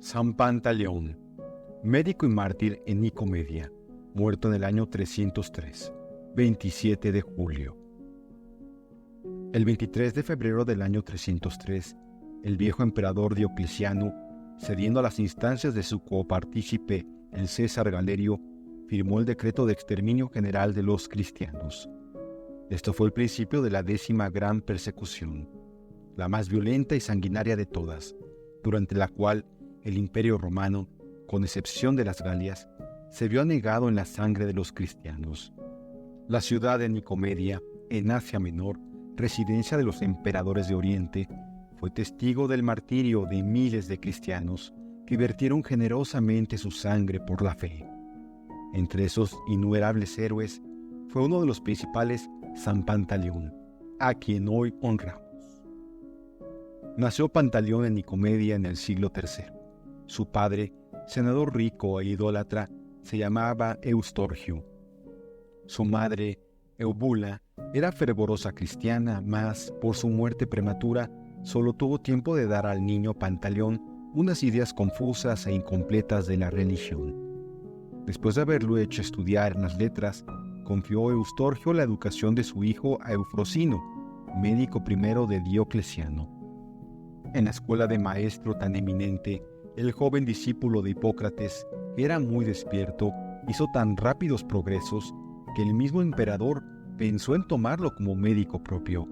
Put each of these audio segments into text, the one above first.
San Pantaleón, médico y mártir en Nicomedia, muerto en el año 303, 27 de julio. El 23 de febrero del año 303, el viejo emperador Diocleciano, cediendo a las instancias de su copartícipe, el César Galerio, firmó el decreto de exterminio general de los cristianos. Esto fue el principio de la 10ª gran persecución, la más violenta y sanguinaria de todas, durante la cual el Imperio Romano, con excepción de las Galias, se vio anegado en la sangre de los cristianos. La ciudad de Nicomedia, en Asia Menor, residencia de los emperadores de Oriente, fue testigo del martirio de miles de cristianos que vertieron generosamente su sangre por la fe. Entre esos innumerables héroes fue uno de los principales San Pantaleón, a quien hoy honramos. Nació Pantaleón en Nicomedia en el siglo III. Su padre, senador rico e idólatra, se llamaba Eustorgio. Su madre, Eubula, era fervorosa cristiana, mas por su muerte prematura solo tuvo tiempo de dar al niño Pantaleón unas ideas confusas e incompletas de la religión. Después de haberlo hecho estudiar en las letras, confió Eustorgio la educación de su hijo a Eufrosino, médico primero de Diocleciano. En la escuela de maestro tan eminente, el joven discípulo de Hipócrates, que era muy despierto, hizo tan rápidos progresos que el mismo emperador pensó en tomarlo como médico propio.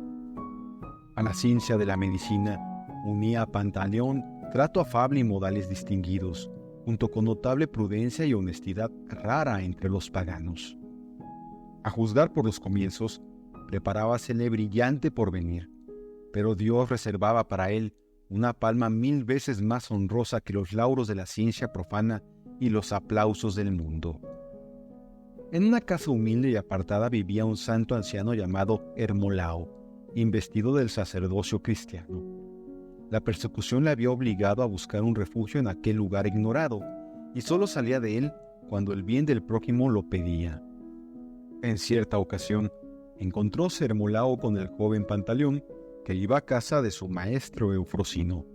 A la ciencia de la medicina unía a Pantaleón trato afable y modales distinguidos, junto con notable prudencia y honestidad rara entre los paganos. A juzgar por los comienzos, preparábasele brillante porvenir, pero Dios reservaba para él una palma 1000 veces más honrosa que los lauros de la ciencia profana y los aplausos del mundo. En una casa humilde y apartada vivía un santo anciano llamado Hermolao, investido del sacerdocio cristiano. La persecución le había obligado a buscar un refugio en aquel lugar ignorado, y solo salía de él cuando el bien del prójimo lo pedía. En cierta ocasión, encontróse Hermolao con el joven Pantaleón, que iba a casa de su maestro Eufrosino,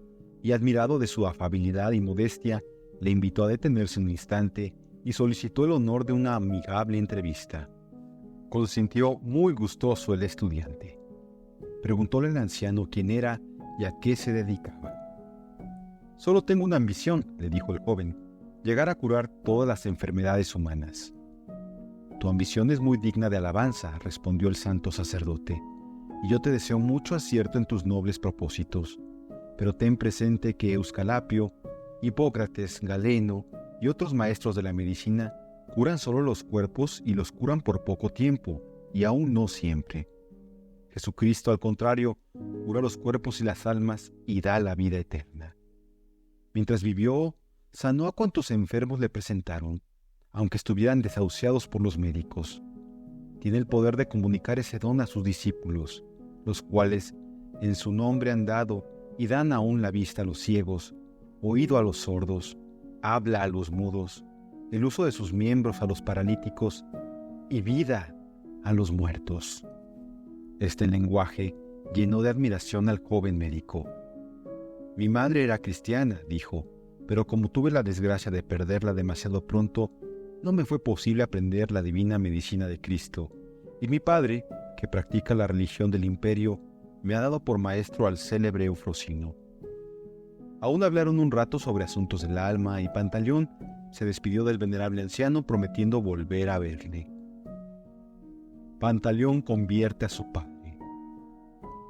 y admirado de su afabilidad y modestia, le invitó a detenerse un instante y solicitó el honor de una amigable entrevista. Consintió muy gustoso el estudiante. Preguntóle al anciano quién era y a qué se dedicaba. «Solo tengo una ambición», le dijo el joven, «llegar a curar todas las enfermedades humanas». «Tu ambición es muy digna de alabanza», respondió el santo sacerdote, «y yo te deseo mucho acierto en tus nobles propósitos. Pero ten presente que Euskalapio, Hipócrates, Galeno y otros maestros de la medicina curan solo los cuerpos y los curan por poco tiempo, y aún no siempre. Jesucristo, al contrario, cura los cuerpos y las almas y da la vida eterna. Mientras vivió, sanó a cuantos enfermos le presentaron, aunque estuvieran desahuciados por los médicos. Tiene el poder de comunicar ese don a sus discípulos, los cuales en su nombre han dado y dan aún la vista a los ciegos, oído a los sordos, habla a los mudos, el uso de sus miembros a los paralíticos y vida a los muertos. Este lenguaje llenó de admiración al joven médico. «Mi madre era cristiana», dijo, «pero como tuve la desgracia de perderla demasiado pronto, no me fue posible aprender la divina medicina de Cristo, y mi padre, que practica la religión del imperio, me ha dado por maestro al célebre Eufrosino». Aún hablaron un rato sobre asuntos del alma y Pantaleón se despidió del venerable anciano prometiendo volver a verle. Pantaleón convierte a su padre.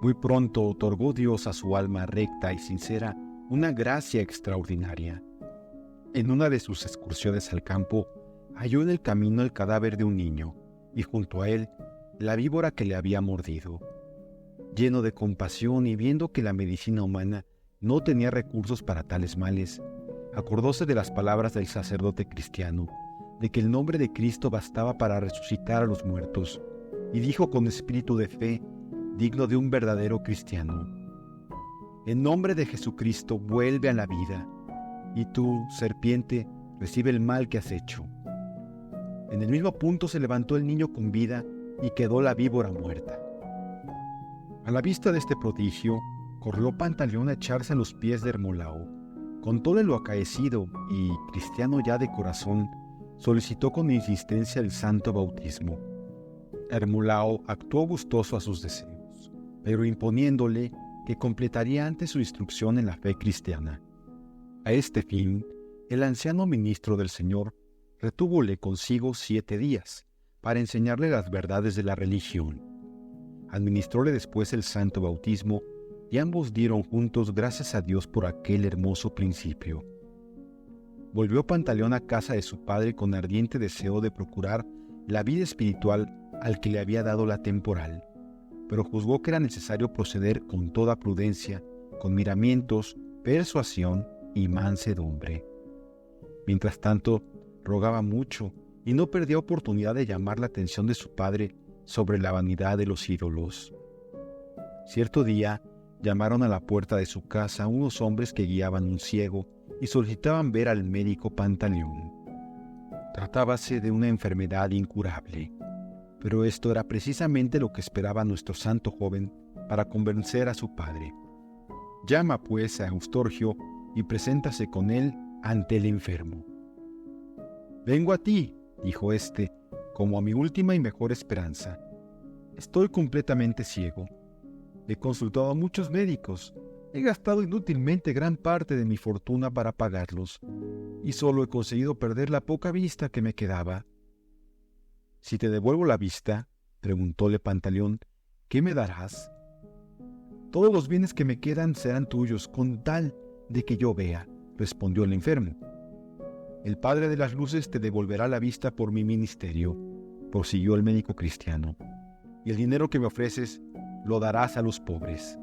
Muy pronto otorgó Dios a su alma recta y sincera una gracia extraordinaria. En una de sus excursiones al campo, halló en el camino el cadáver de un niño y junto a él la víbora que le había mordido. Lleno de compasión y viendo que la medicina humana no tenía recursos para tales males, acordóse de las palabras del sacerdote cristiano, de que el nombre de Cristo bastaba para resucitar a los muertos, y dijo con espíritu de fe, digno de un verdadero cristiano: «En nombre de Jesucristo vuelve a la vida, y tú, serpiente, recibe el mal que has hecho». En el mismo punto se levantó el niño con vida y quedó la víbora muerta. A la vista de este prodigio, corrió Pantaleón a echarse a los pies de Hermolao, Contóle lo acaecido y, cristiano ya de corazón, solicitó con insistencia el santo bautismo. Hermolao actuó gustoso a sus deseos, pero imponiéndole que completaría antes su instrucción en la fe cristiana. A este fin, el anciano ministro del Señor retúvole consigo 7 días para enseñarle las verdades de la religión. Administróle después el santo bautismo y ambos dieron juntos gracias a Dios por aquel hermoso principio. Volvió Pantaleón a casa de su padre con ardiente deseo de procurar la vida espiritual al que le había dado la temporal, pero juzgó que era necesario proceder con toda prudencia, con miramientos, persuasión y mansedumbre. Mientras tanto, rogaba mucho y no perdía oportunidad de llamar la atención de su padre sobre la vanidad de los ídolos. Cierto día, llamaron a la puerta de su casa unos hombres que guiaban un ciego y solicitaban ver al médico Pantaleón. Tratábase de una enfermedad incurable, pero esto era precisamente lo que esperaba nuestro santo joven para convencer a su padre. Llama pues a Eustorgio y preséntase con él ante el enfermo. «Vengo a ti», dijo éste, «como a mi última y mejor esperanza. Estoy completamente ciego. He consultado a muchos médicos, he gastado inútilmente gran parte de mi fortuna para pagarlos, y solo he conseguido perder la poca vista que me quedaba». «Si te devuelvo la vista», preguntóle Pantaleón, «¿qué me darás?» «Todos los bienes que me quedan serán tuyos, con tal de que yo vea», respondió el enfermo. «El Padre de las Luces te devolverá la vista por mi ministerio», prosiguió el médico cristiano, «y el dinero que me ofreces lo darás a los pobres».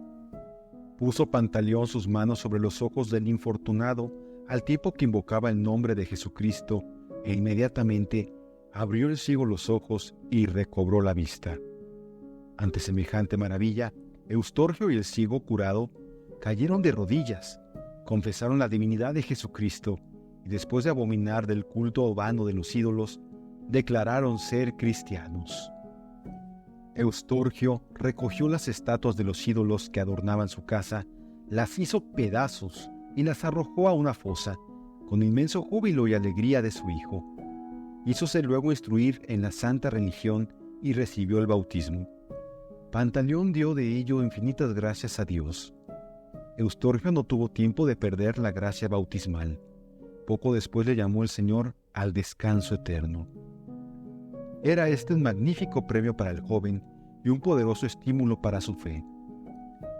Puso Pantaleón sus manos sobre los ojos del infortunado al tiempo que invocaba el nombre de Jesucristo, e inmediatamente abrió el ciego los ojos y recobró la vista. Ante semejante maravilla, Eustorgio y el ciego curado cayeron de rodillas, confesaron la divinidad de Jesucristo y después de abominar del culto vano de los ídolos, declararon ser cristianos. Eustorgio recogió las estatuas de los ídolos que adornaban su casa, las hizo pedazos y las arrojó a una fosa, con inmenso júbilo y alegría de su hijo. Hízose luego instruir en la santa religión y recibió el bautismo. Pantaleón dio de ello infinitas gracias a Dios. Eustorgio no tuvo tiempo de perder la gracia bautismal. Poco después le llamó el Señor al descanso eterno. Era este un magnífico premio para el joven y un poderoso estímulo para su fe.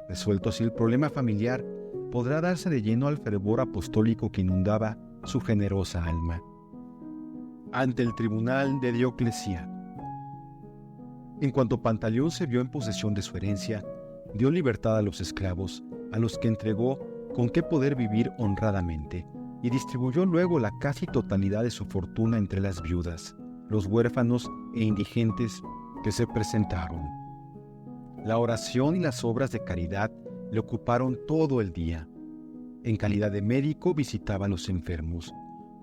Resuelto así el problema familiar, podrá darse de lleno al fervor apostólico que inundaba su generosa alma. Ante el tribunal de Diocleciano. En cuanto Pantaleón se vio en posesión de su herencia, dio libertad a los esclavos, a los que entregó con qué poder vivir honradamente, y distribuyó luego la casi totalidad de su fortuna entre las viudas, los huérfanos e indigentes que se presentaron. La oración y las obras de caridad le ocuparon todo el día. En calidad de médico visitaba a los enfermos,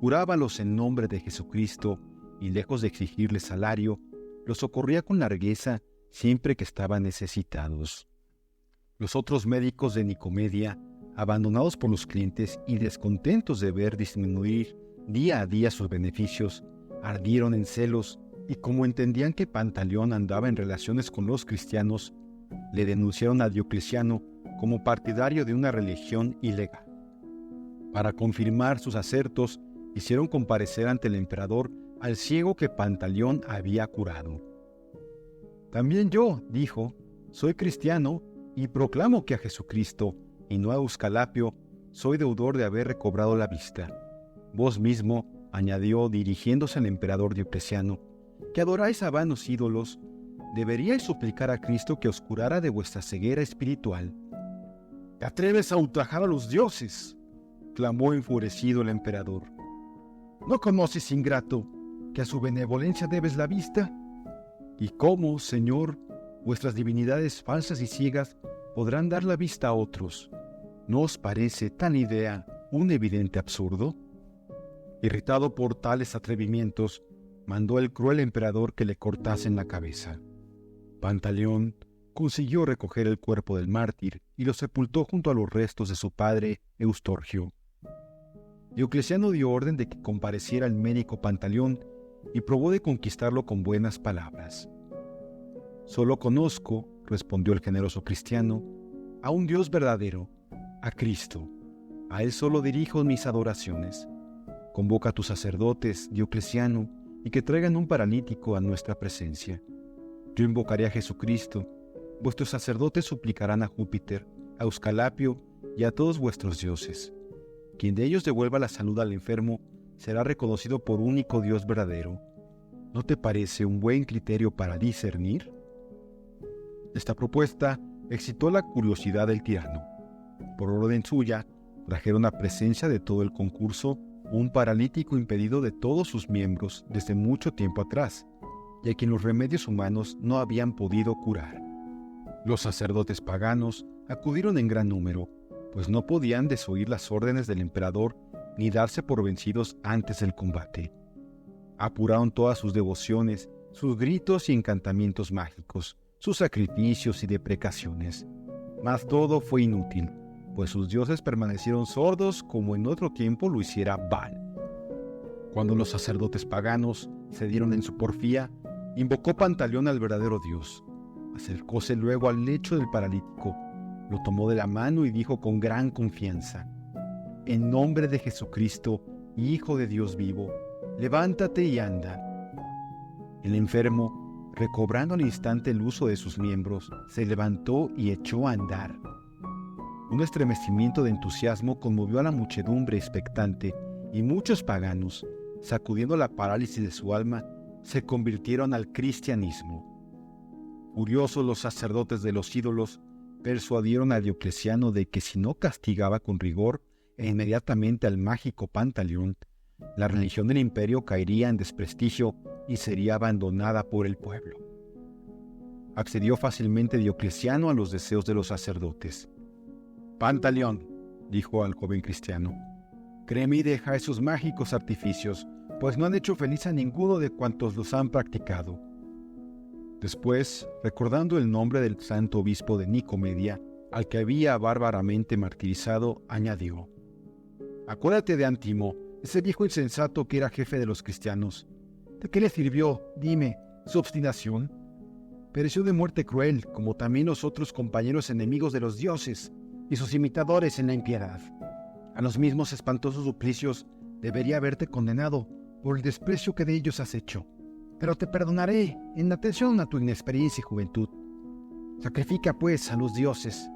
curábalos en nombre de Jesucristo y, lejos de exigirles salario, los socorría con largueza siempre que estaban necesitados. Los otros médicos de Nicomedia, abandonados por los clientes y descontentos de ver disminuir día a día sus beneficios, ardieron en celos y, como entendían que Pantaleón andaba en relaciones con los cristianos, le denunciaron a Diocleciano como partidario de una religión ilegal. Para confirmar sus asertos, hicieron comparecer ante el emperador al ciego que Pantaleón había curado. «También yo», dijo, «soy cristiano y proclamo que a Jesucristo, y no a Euskalapio, soy deudor de haber recobrado la vista. Vos mismo», añadió dirigiéndose al emperador Diocleciano, «que adoráis a vanos ídolos, deberíais suplicar a Cristo que os curara de vuestra ceguera espiritual». «¿Te atreves a ultrajar a los dioses?», clamó enfurecido el emperador. «¿No conoces, ingrato, que a su benevolencia debes la vista? ¿Y cómo, Señor, vuestras divinidades falsas y ciegas podrán dar la vista a otros? ¿No os parece tal idea un evidente absurdo?». Irritado por tales atrevimientos, mandó el cruel emperador que le cortasen la cabeza. Pantaleón consiguió recoger el cuerpo del mártir y lo sepultó junto a los restos de su padre Eustorgio. Diocleciano dio orden de que compareciera el médico Pantaleón y probó de conquistarlo con buenas palabras. «Solo conozco», respondió el generoso cristiano, «a un Dios verdadero, a Cristo. A Él solo dirijo mis adoraciones. Convoca a tus sacerdotes, Diocleciano, y que traigan un paralítico a nuestra presencia. Yo invocaré a Jesucristo. Vuestros sacerdotes suplicarán a Júpiter, a Euscalapio y a todos vuestros dioses. Quien de ellos devuelva la salud al enfermo será reconocido por único Dios verdadero. ¿No te parece un buen criterio para discernir?» Esta propuesta excitó la curiosidad del tirano. Por orden suya, trajeron a presencia de todo el concurso un paralítico impedido de todos sus miembros desde mucho tiempo atrás, y a quien los remedios humanos no habían podido curar. Los sacerdotes paganos acudieron en gran número, pues no podían desoír las órdenes del emperador ni darse por vencidos antes del combate. Apuraron todas sus devociones, sus gritos y encantamientos mágicos, sus sacrificios y deprecaciones. Mas todo fue inútil, pues sus dioses permanecieron sordos como en otro tiempo lo hiciera Baal. Cuando los sacerdotes paganos cedieron en su porfía, invocó Pantaleón al verdadero Dios. Acercóse luego al lecho del paralítico, lo tomó de la mano y dijo con gran confianza: «En nombre de Jesucristo, Hijo de Dios vivo, levántate y anda». El enfermo, recobrando al instante el uso de sus miembros, se levantó y echó a andar. Un estremecimiento de entusiasmo conmovió a la muchedumbre expectante, y muchos paganos, sacudiendo la parálisis de su alma, se convirtieron al cristianismo. Furiosos los sacerdotes de los ídolos persuadieron a Diocleciano de que si no castigaba con rigor e inmediatamente al mágico Pantaleón, la religión del imperio caería en desprestigio y sería abandonada por el pueblo. Accedió fácilmente Diocleciano a los deseos de los sacerdotes. «Pantaleón», dijo al joven cristiano, «créeme y deja esos mágicos artificios, pues no han hecho feliz a ninguno de cuantos los han practicado». Después, recordando el nombre del santo obispo de Nicomedia, al que había bárbaramente martirizado, añadió: «Acuérdate de Antimo, ese viejo insensato que era jefe de los cristianos. ¿De qué le sirvió, dime, su obstinación? Pereció de muerte cruel, como también los otros compañeros enemigos de los dioses y sus imitadores en la impiedad. A los mismos espantosos suplicios debería haberte condenado por el desprecio que de ellos has hecho. Pero te perdonaré en atención a tu inexperiencia y juventud. Sacrifica, pues, a los dioses.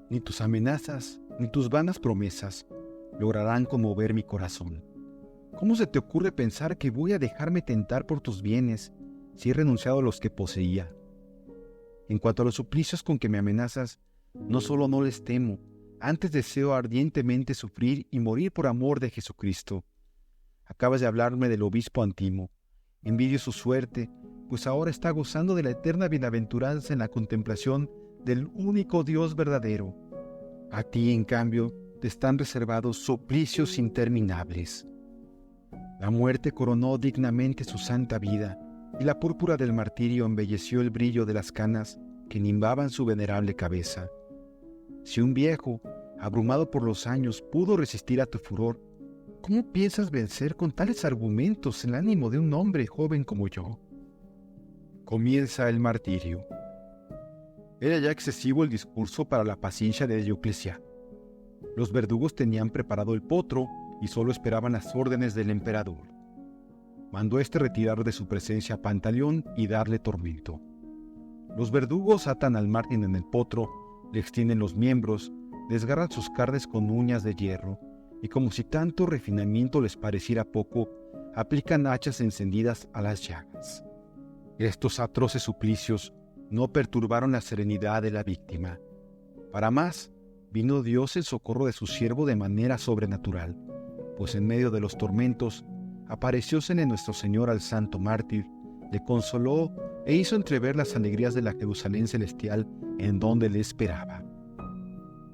Ni tus amenazas, ni tus vanas promesas lograrán conmover mi corazón. ¿Cómo se te ocurre pensar que voy a dejarme tentar por tus bienes si he renunciado a los que poseía? En cuanto a los suplicios con que me amenazas, no solo no les temo, antes deseo ardientemente sufrir y morir por amor de Jesucristo. Acabas de hablarme del obispo Antimo. Envidio su suerte, pues ahora está gozando de la eterna bienaventuranza en la contemplación del único Dios verdadero. A ti, en cambio, te están reservados suplicios interminables. La muerte coronó dignamente su santa vida, y la púrpura del martirio embelleció el brillo de las canas que nimbaban su venerable cabeza. Si un viejo, abrumado por los años, pudo resistir a tu furor, ¿cómo piensas vencer con tales argumentos el ánimo de un hombre joven como yo? Comienza el martirio. Era ya excesivo el discurso para la paciencia de Diocleciano. Los verdugos tenían preparado el potro y solo esperaban las órdenes del emperador. Mandó retirar de su presencia a Pantaleón y darle tormento. Los verdugos atan al mártir en el potro, le extienden los miembros, desgarran sus carnes con uñas de hierro, y como si tanto refinamiento les pareciera poco, aplican hachas encendidas a las llagas. Estos atroces suplicios no perturbaron la serenidad de la víctima. Para más, vino Dios en socorro de su siervo de manera sobrenatural, pues en medio de los tormentos, apareciósele nuestro Señor al santo mártir, le consoló e hizo entrever las alegrías de la Jerusalén celestial en donde le esperaba.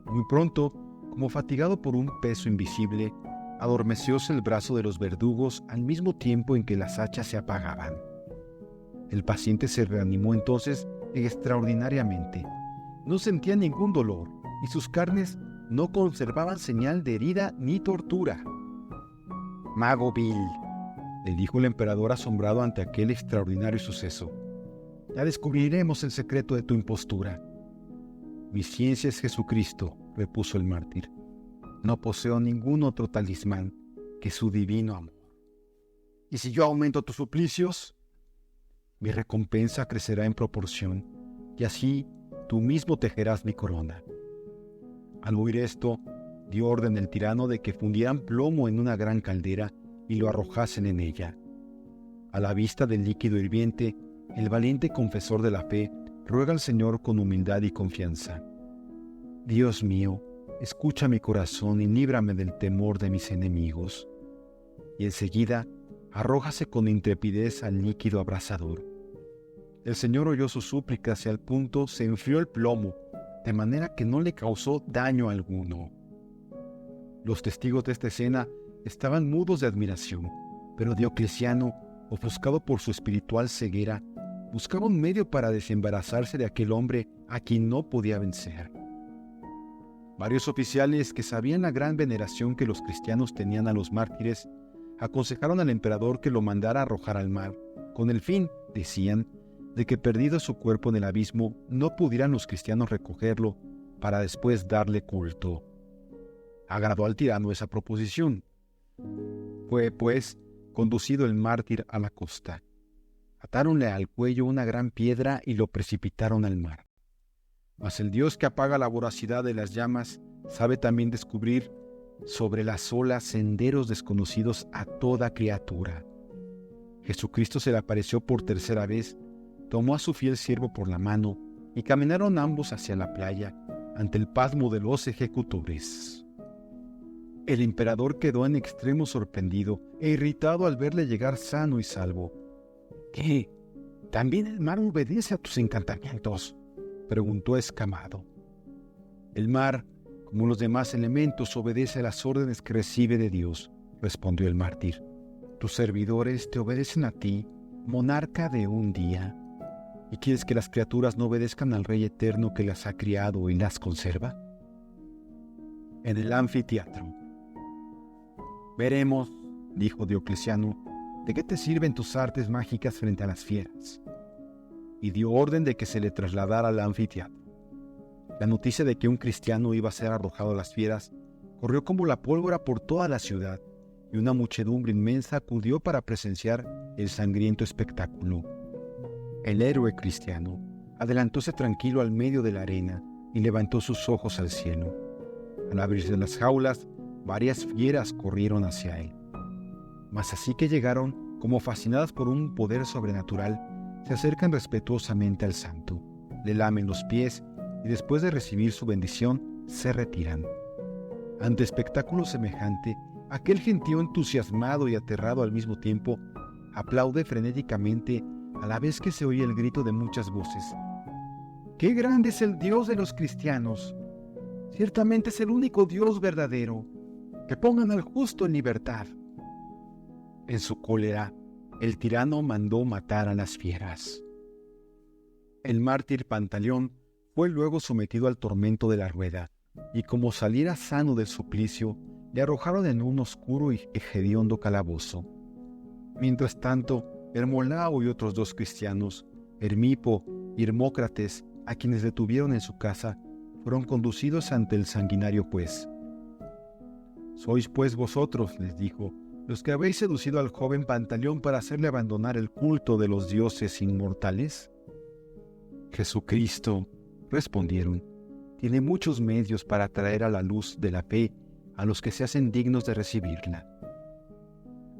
Muy pronto, como fatigado por un peso invisible, adormecióse el brazo de los verdugos al mismo tiempo en que las hachas se apagaban. El paciente se reanimó entonces extraordinariamente. No sentía ningún dolor y sus carnes no conservaban señal de herida ni tortura. «Mago vil», le dijo el emperador asombrado ante aquel extraordinario suceso, «ya descubriremos el secreto de tu impostura». «Mi ciencia es Jesucristo», repuso el mártir. «No poseo ningún otro talismán que su divino amor. ¿Y si yo aumento tus suplicios? Mi recompensa crecerá en proporción, y así tú mismo tejerás mi corona». Al oír esto, dio orden el tirano de que fundieran plomo en una gran caldera y lo arrojasen en ella. A la vista del líquido hirviente, el valiente confesor de la fe ruega al Señor con humildad y confianza: «Dios mío, escucha mi corazón y líbrame del temor de mis enemigos». Y enseguida arrójase con intrepidez al líquido abrasador. El Señor oyó sus súplicas y al punto se enfrió el plomo, de manera que no le causó daño alguno. Los testigos de esta escena estaban mudos de admiración, pero Diocleciano, ofuscado por su espiritual ceguera, buscaba un medio para desembarazarse de aquel hombre a quien no podía vencer. Varios oficiales que sabían la gran veneración que los cristianos tenían a los mártires, aconsejaron al emperador que lo mandara arrojar al mar, con el fin, decían, de que perdido su cuerpo en el abismo, no pudieran los cristianos recogerlo para después darle culto. Agradó al tirano esa proposición. Fue, pues, conducido el mártir a la costa. Atáronle al cuello una gran piedra y lo precipitaron al mar. Mas el Dios que apaga la voracidad de las llamas sabe también descubrir sobre las olas senderos desconocidos a toda criatura. Jesucristo se le apareció por tercera vez, tomó a su fiel siervo por la mano y caminaron ambos hacia la playa ante el pasmo de los ejecutores. El emperador quedó en extremo sorprendido e irritado al verle llegar sano y salvo. «¿Qué? ¿También el mar obedece a tus encantamientos?», preguntó escamado. «El mar, como los demás elementos, obedece a las órdenes que recibe de Dios», respondió el mártir. «Tus servidores te obedecen a ti, monarca de un día. ¿Y quieres que las criaturas no obedezcan al Rey eterno que las ha criado y las conserva?». En el anfiteatro. «Veremos», dijo Diocleciano, «de qué te sirven tus artes mágicas frente a las fieras». Y dio orden de que se le trasladara al anfiteatro. La noticia de que un cristiano iba a ser arrojado a las fieras corrió como la pólvora por toda la ciudad, y una muchedumbre inmensa acudió para presenciar el sangriento espectáculo. El héroe cristiano adelantóse tranquilo al medio de la arena y levantó sus ojos al cielo. Al abrirse las jaulas, varias fieras corrieron hacia él. Mas así que llegaron, como fascinadas por un poder sobrenatural, se acercan respetuosamente al santo, le lamen los pies y después de recibir su bendición, se retiran. Ante espectáculo semejante, aquel gentío entusiasmado y aterrado al mismo tiempo, aplaude frenéticamente a la vez que se oye el grito de muchas voces: «¡Qué grande es el Dios de los cristianos! Ciertamente es el único Dios verdadero. Que pongan al justo en libertad». En su cólera, el tirano mandó matar a las fieras. El mártir Pantaleón fue luego sometido al tormento de la rueda, y como saliera sano del suplicio, le arrojaron en un oscuro y hediondo calabozo. Mientras tanto, Hermolao y otros 2 cristianos, Hermipo y Hermócrates, a quienes detuvieron en su casa, fueron conducidos ante el sanguinario juez. «Sois pues vosotros», les dijo, «los que habéis seducido al joven Pantaleón para hacerle abandonar el culto de los dioses inmortales». «Jesucristo», respondieron, «tiene muchos medios para traer a la luz de la fe a los que se hacen dignos de recibirla.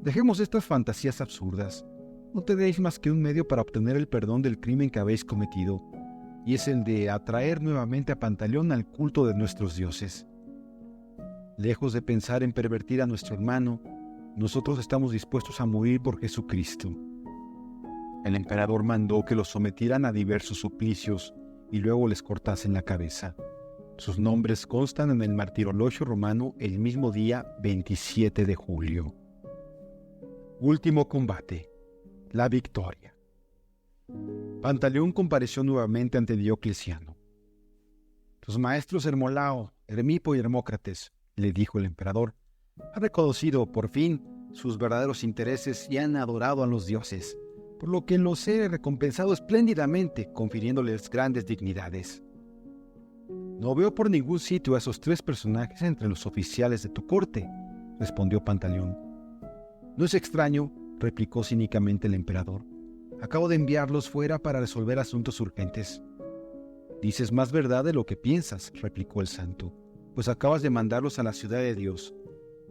Dejemos estas fantasías absurdas. No tenéis más que un medio para obtener el perdón del crimen que habéis cometido, y es el de atraer nuevamente a Pantaleón al culto de nuestros dioses. Lejos de pensar en pervertir a nuestro hermano, nosotros estamos dispuestos a morir por Jesucristo». El emperador mandó que los sometieran a diversos suplicios y luego les cortasen la cabeza. Sus nombres constan en el martirologio romano el mismo día 27 de julio. Último combate. La victoria. Pantaleón compareció nuevamente ante Diocleciano. «Tus maestros Hermolao Hermipo y Hermócrates, le dijo el emperador, han reconocido, por fin, sus verdaderos intereses y han adorado a los dioses, por lo que los he recompensado espléndidamente, confiriéndoles grandes dignidades. No veo por ningún sitio a esos 3 personajes entre los oficiales de tu corte, respondió Pantaleón. No es extraño, replicó cínicamente el emperador. Acabo de enviarlos fuera para resolver asuntos urgentes. Dices más verdad de lo que piensas, replicó el santo, pues acabas de mandarlos a la ciudad de Dios,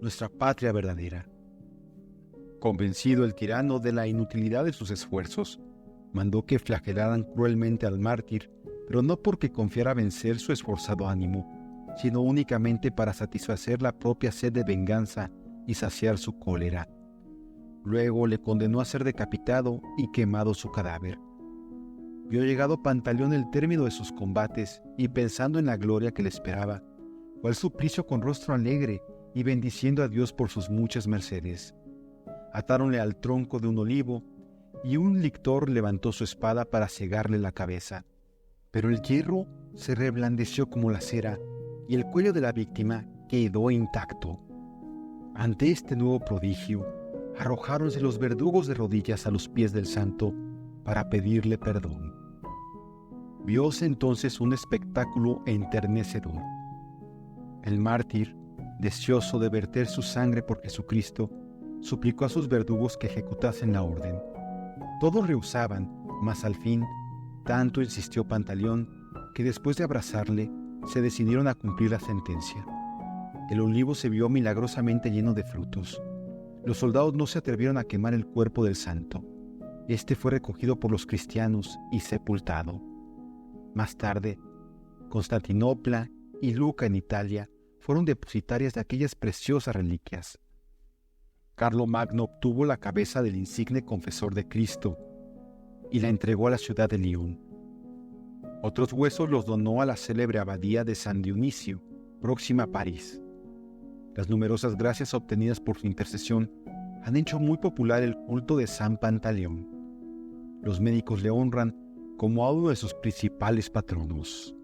nuestra patria verdadera. Convencido el tirano de la inutilidad de sus esfuerzos, mandó que flagelaran cruelmente al mártir, pero no porque confiara vencer su esforzado ánimo, sino únicamente para satisfacer la propia sed de venganza y saciar su cólera. Luego le condenó a ser decapitado y quemado su cadáver. Vio llegado Pantaleón el término de sus combates y pensando en la gloria que le esperaba, fue al suplicio con rostro alegre y bendiciendo a Dios por sus muchas mercedes. Atáronle al tronco de un olivo y un lictor levantó su espada para cegarle la cabeza. Pero el hierro se reblandeció como la cera y el cuello de la víctima quedó intacto. Ante este nuevo prodigio, arrojáronse los verdugos de rodillas a los pies del santo para pedirle perdón. Vióse entonces un espectáculo enternecedor. El mártir, deseoso de verter su sangre por Jesucristo, suplicó a sus verdugos que ejecutasen la orden. Todos rehusaban, mas al fin, tanto insistió Pantaleón, que después de abrazarle, se decidieron a cumplir la sentencia. El olivo se vio milagrosamente lleno de frutos. Los soldados no se atrevieron a quemar el cuerpo del santo. Este fue recogido por los cristianos y sepultado. Más tarde, Constantinopla y Luca en Italia fueron depositarias de aquellas preciosas reliquias. Carlomagno obtuvo la cabeza del insigne confesor de Cristo y la entregó a la ciudad de Lyon. Otros huesos los donó a la célebre abadía de San Dionisio, próxima a París. Las numerosas gracias obtenidas por su intercesión han hecho muy popular el culto de San Pantaleón. Los médicos le honran como a uno de sus principales patronos.